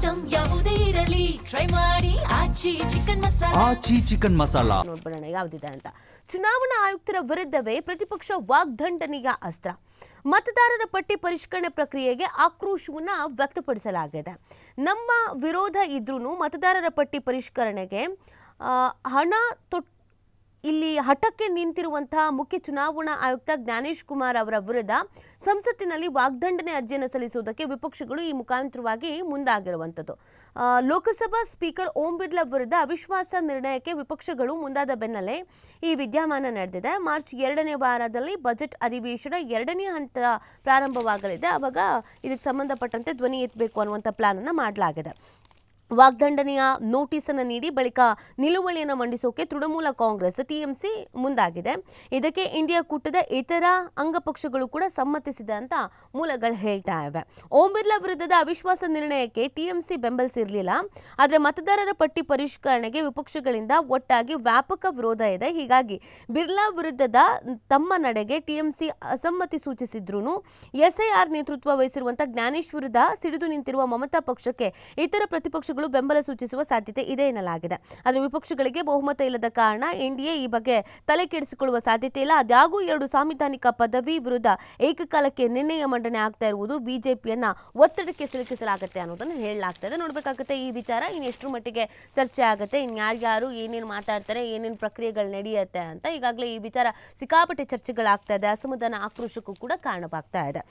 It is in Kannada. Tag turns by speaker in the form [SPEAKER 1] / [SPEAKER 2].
[SPEAKER 1] ಐಟಂ ಯಾವುದೇ ಇರಲಿ ಟ್ರೈ ಮಾಡಿ ಆಚಿ ಚಿಕನ್ ಮಸಾಲಾ
[SPEAKER 2] ನೋಡ್ಬಿಡೋಣ ಯಾವ್ದಿದೆ ಅಂತ. ಚುನಾವಣಾ ಆಯುಕ್ತರ ವಿರುದ್ಧವೇ ಪ್ರತಿಪಕ್ಷ ವಾಗ್ದಂಡನೆಯ ಅಸ್ತ್ರ. ಮತದಾರರ ಪಟ್ಟಿ ಪರಿಷ್ಕರಣೆ ಪ್ರಕ್ರಿಯೆಗೆ ಆಕ್ರೋಶವನ್ನ ವ್ಯಕ್ತಪಡಿಸಲಾಗಿದೆ. ನಮ್ಮ ವಿರೋಧ ಇದ್ರೂ ಮತದಾರರ ಪಟ್ಟಿ ಪರಿಷ್ಕರಣೆಗೆ ಹಣ ಇಲ್ಲಿ ಹಠಕ್ಕೆ ನಿಂತಿರುವಂತಹ ಮುಖ್ಯ ಚುನಾವಣಾ ಆಯುಕ್ತ ಜ್ಞಾನೇಶ್ ಕುಮಾರ್ ಅವರ ವಿರುದ್ಧ ಸಂಸತ್ತಿನಲ್ಲಿ ವಾಗ್ದಂಡನೆ ಅರ್ಜಿಯನ್ನು ಸಲ್ಲಿಸುವುದಕ್ಕೆ ವಿಪಕ್ಷಗಳು ಈ ಮುಖಾಂತರವಾಗಿ ಮುಂದಾಗಿರುವಂಥದ್ದು. ಲೋಕಸಭಾ ಸ್ಪೀಕರ್ ಓಂ ಬಿರ್ಲಾ ವಿರುದ್ಧ ಅವಿಶ್ವಾಸ ನಿರ್ಣಯಕ್ಕೆ ವಿಪಕ್ಷಗಳು ಮುಂದಾದ ಬೆನ್ನಲ್ಲೇ ಈ ವಿದ್ಯಮಾನ ನಡೆದಿದೆ. ಮಾರ್ಚ್ 2ನೇ ವಾರದಲ್ಲಿ ಬಜೆಟ್ ಅಧಿವೇಶನ 2ನೇ ಹಂತ ಪ್ರಾರಂಭವಾಗಲಿದೆ. ಆವಾಗ ಇದಕ್ಕೆ ಸಂಬಂಧಪಟ್ಟಂತೆ ಧ್ವನಿ ಎತ್ತಬೇಕು ಅನ್ನುವಂಥ ಪ್ಲಾನ್ ಅನ್ನು ಮಾಡಲಾಗಿದೆ. ವಾಗ್ದಂಡನೆಯ ನೋಟಿಸ್ ಅನ್ನು ನೀಡಿ ಬಳಿಕ ನಿಲುವಳಿಯನ್ನು ಮಂಡಿಸೋಕೆ ತೃಣಮೂಲ ಕಾಂಗ್ರೆಸ್ ಟಿಎಂಸಿ ಮುಂದಾಗಿದೆ. ಇದಕ್ಕೆ ಇಂಡಿಯಾ ಕೂಟದ ಇತರ ಅಂಗಪಕ್ಷಗಳು ಕೂಡ ಸಮ್ಮತಿಸಿದೆ ಅಂತ ಮೂಲಗಳು ಹೇಳ್ತಾ ಇವೆ. ಓಂ ಬಿರ್ಲಾ ವಿರುದ್ಧದ ಅವಿಶ್ವಾಸ ನಿರ್ಣಯಕ್ಕೆ ಟಿಎಂಸಿ ಬೆಂಬಲಿಸಿರಲಿಲ್ಲ. ಆದರೆ ಮತದಾರರ ಪಟ್ಟಿ ಪರಿಷ್ಕರಣೆಗೆ ವಿಪಕ್ಷಗಳಿಂದ ಒಟ್ಟಾಗಿ ವ್ಯಾಪಕ ವಿರೋಧ ಇದೆ. ಹೀಗಾಗಿ ಬಿರ್ಲಾ ವಿರುದ್ಧದ ತಮ್ಮ ನಡೆಗೆ ಟಿಎಂಸಿ ಅಸಮ್ಮತಿ ಸೂಚಿಸಿದ್ರು ಎಸ್ಐಆರ್ ನೇತೃತ್ವ ವಹಿಸಿರುವಂತಹ ಜ್ಞಾನೇಶ್ ವಿರುದ್ಧ ಸಿಡಿದು ನಿಂತಿರುವ ಮಮತಾ ಪಕ್ಷಕ್ಕೆ ಇತರ ಪ್ರತಿಪಕ್ಷಗಳು ಬೆಂಬಲ ಸೂಚಿಸುವ ಸಾಧ್ಯತೆ ಇದೆ ಎನ್ನಲಾಗಿದೆ. ಆದರೆ ವಿಪಕ್ಷಗಳಿಗೆ ಬಹುಮತ ಇಲ್ಲದ ಕಾರಣ ಎನ್ಡಿಎ ಈ ಬಗ್ಗೆ ತಲೆ ಕೆಡಿಸಿಕೊಳ್ಳುವ ಸಾಧ್ಯತೆ ಇಲ್ಲ. ಅದಾಗೂ 2 ಸಾಂವಿಧಾನಿಕ ಪದವಿ ವಿರುದ್ಧ ಏಕಕಾಲಕ್ಕೆ ನಿರ್ಣಯ ಮಂಡನೆ ಆಗ್ತಾ ಇರುವುದು ಬಿಜೆಪಿಯನ್ನ ಒತ್ತಡಕ್ಕೆ ಸಿಲುಕಿಸಲಾಗುತ್ತೆ ಅನ್ನೋದನ್ನು ಹೇಳಲಾಗ್ತಾ ಇದೆ. ನೋಡಬೇಕಾಗುತ್ತೆ ಈ ವಿಚಾರ ಇನ್ನೆಷ್ಟರ ಮಟ್ಟಿಗೆ ಚರ್ಚೆ ಆಗುತ್ತೆ, ಇನ್ಯಾರ್ಯಾರು ಏನೇನು ಮಾತಾಡ್ತಾರೆ, ಏನೇನು ಪ್ರಕ್ರಿಯೆಗಳು ನಡೆಯುತ್ತೆ ಅಂತ. ಈಗಾಗಲೇ ಈ ವಿಚಾರ ಸಿಕ್ಕಾಪಟ್ಟೆ ಚರ್ಚೆಗಳಾಗ್ತಾ ಇದೆ. ಅಸಮಾಧಾನ ಆಕ್ರೋಶಕ್ಕೂ ಕೂಡ ಕಾರಣವಾಗ್ತಾ ಇದೆ.